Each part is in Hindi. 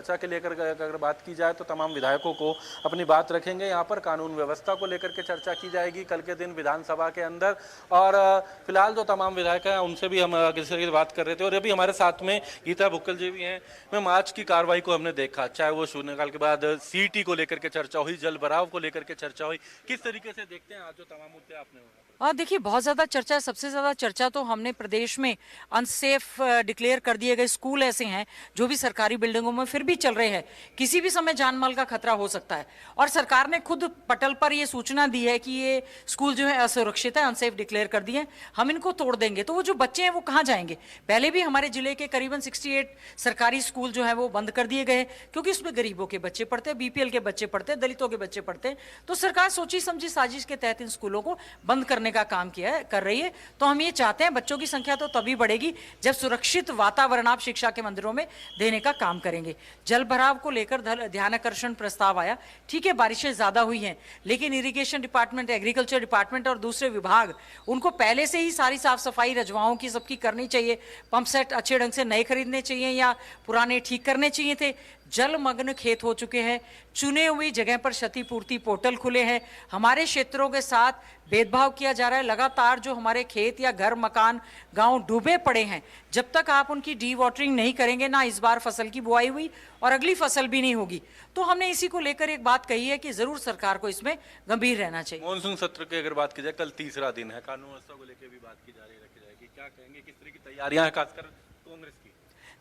चर्चा के लेकर अगर बात की जाए तो तमाम विधायकों को अपनी बात रखेंगे। यहाँ पर कानून व्यवस्था को लेकर के चर्चा की जाएगी कल के दिन विधानसभा के अंदर। और फिलहाल जो तमाम विधायक हैं उनसे भी हम किसी तरीके से बात कर रहे थे। और अभी हमारे साथ में गीता भुक्कल जी भी हैं। मैम, आज की कार्रवाई को हमने देखा, चाहे वो शून्यकाल के बाद सीटी को लेकर के चर्चा हुई, जल भराव को लेकर के चर्चा हुई, किस तरीके से देखते हैं आज जो तमाम मुद्दे आपने देखिए, बहुत ज़्यादा चर्चा है। सबसे ज़्यादा चर्चा तो हमने प्रदेश में अनसेफ डिक्लेयर कर दिए गए स्कूल ऐसे हैं जो भी सरकारी बिल्डिंगों में फिर भी चल रहे हैं। किसी भी समय जान माल का खतरा हो सकता है और सरकार ने खुद पटल पर ये सूचना दी है कि ये स्कूल जो है असुरक्षित है, अनसेफ डिक्लेयर कर दिए हैं, हम इनको तोड़ देंगे। तो वो जो बच्चे हैं वो कहाँ जाएंगे? पहले भी हमारे जिले के करीबन 68 सरकारी स्कूल जो है वो बंद कर दिए गए क्योंकि उसमें गरीबों के बच्चे पढ़ते हैं, बीपीएल के बच्चे पढ़ते हैं, दलितों के बच्चे पढ़ते हैं। तो सरकार सोची समझी साजिश के तहत इन स्कूलों को बंद करने का काम किया है, कर रही है। तो हम ये चाहते हैं बच्चों की संख्या तो तभी बढ़ेगी जब सुरक्षित वातावरण आप शिक्षा के मंदिरों में देने का काम करेंगे। जल भराव को लेकर ध्यानाकर्षण प्रस्ताव आया। ठीक है, बारिशें ज्यादा हुई हैं, लेकिन इरिगेशन डिपार्टमेंट, एग्रीकल्चर डिपार्टमेंट और दूसरे विभाग, उनको पहले से ही सारी साफ सफाई रजवाओं की सबकी करनी चाहिए। पंप सेट अच्छे ढंग से नए खरीदने चाहिए या पुराने ठीक करने चाहिए थे। जलमग्न खेत हो चुके हैं, चुने हुई जगह पर क्षतिपूर्ति पोर्टल खुले हैं। हमारे क्षेत्रों के साथ भेदभाव किया जा रहा है। लगातार जो हमारे खेत या घर मकान गांव डूबे पड़े हैं, जब तक आप उनकी डी वाटरिंग नहीं करेंगे ना इस बार फसल की बुआई हुई और अगली फसल भी नहीं होगी। तो हमने इसी को लेकर एक बात कही है कि जरूर सरकार को इसमें गंभीर रहना चाहिए। मानसून सत्र की अगर बात की जाए, कल तीसरा दिन है, कानून व्यवस्था को लेकर भी बात की जा रखी जाएगी, क्या कहेंगे, किस तरह की तैयारियां हैं खासकर कांग्रेस की?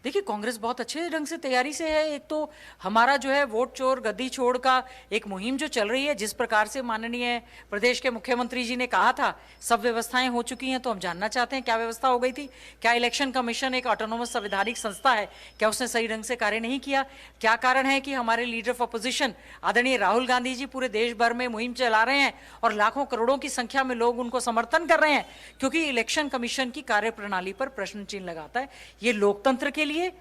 देखिए, कांग्रेस बहुत अच्छे ढंग से तैयारी से है। एक तो हमारा जो है वोट चोर गद्दी छोड़ का एक मुहिम जो चल रही है, जिस प्रकार से माननीय प्रदेश के मुख्यमंत्री जी ने कहा था सब व्यवस्थाएं हो चुकी हैं, तो हम जानना चाहते हैं क्या व्यवस्था हो गई थी। क्या इलेक्शन कमीशन एक ऑटोनोमस संवैधानिक संस्था है, क्या उसने सही ढंग से कार्य नहीं किया? क्या कारण है कि हमारे लीडर ऑफ अपोजिशन आदरणीय राहुल गांधी जी पूरे देश भर में मुहिम चला रहे हैं और लाखों करोड़ों की संख्या में लोग उनको समर्थन कर रहे हैं? क्योंकि इलेक्शन कमीशन की कार्यप्रणाली पर प्रश्न चिन्ह लगाता है। ये लोकतंत्र के लिए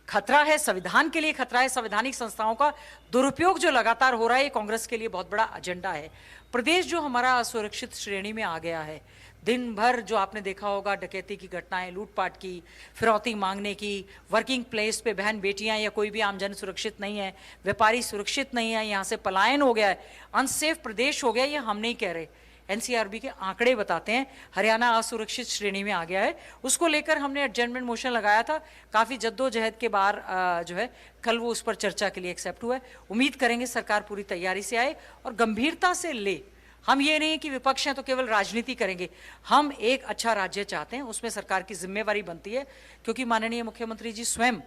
खतरा है, संविधान के लिए खतरा है। संवैधानिक संस्थाओं का दुरुपयोग जो लगातार हो रहा है, ये कांग्रेस के लिए बहुत बड़ा एजेंडा है। प्रदेश जो हमारा असुरक्षित श्रेणी में आ गया है, दिन भर जो आपने देखा होगा डकैती की घटनाएं, लूटपाट की, फिरौती मांगने की, वर्किंग प्लेस पे बहन बेटियां या कोई भी आमजन सुरक्षित नहीं है, व्यापारी सुरक्षित नहीं है, यहाँ से पलायन हो गया है, अनसेफ प्रदेश हो गया। ये हम नहीं कह रहे, एनसीआरबी के आंकड़े बताते हैं। हरियाणा असुरक्षित श्रेणी में आ गया है। उसको लेकर हमने एडजमेंट मोशन लगाया था। काफ़ी जद्दोजहद के बाद जो है कल वो उस पर चर्चा के लिए एक्सेप्ट हुआ है। उम्मीद करेंगे सरकार पूरी तैयारी से आए और गंभीरता से ले। हम ये नहीं कि विपक्ष हैं तो केवल राजनीति करेंगे, हम एक अच्छा राज्य चाहते हैं, उसमें सरकार की जिम्मेवारी बनती है। क्योंकि माननीय मुख्यमंत्री जी स्वयं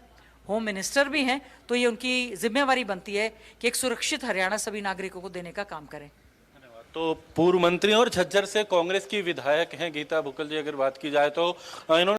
होम मिनिस्टर भी हैं, तो ये उनकी जिम्मेवारी बनती है कि एक सुरक्षित हरियाणा सभी नागरिकों को देने का काम करें। तो पूर्व मंत्री और झज्जर से कांग्रेस की विधायक हैं गीता भुक्कल जी, अगर बात की जाए तो इन्होंने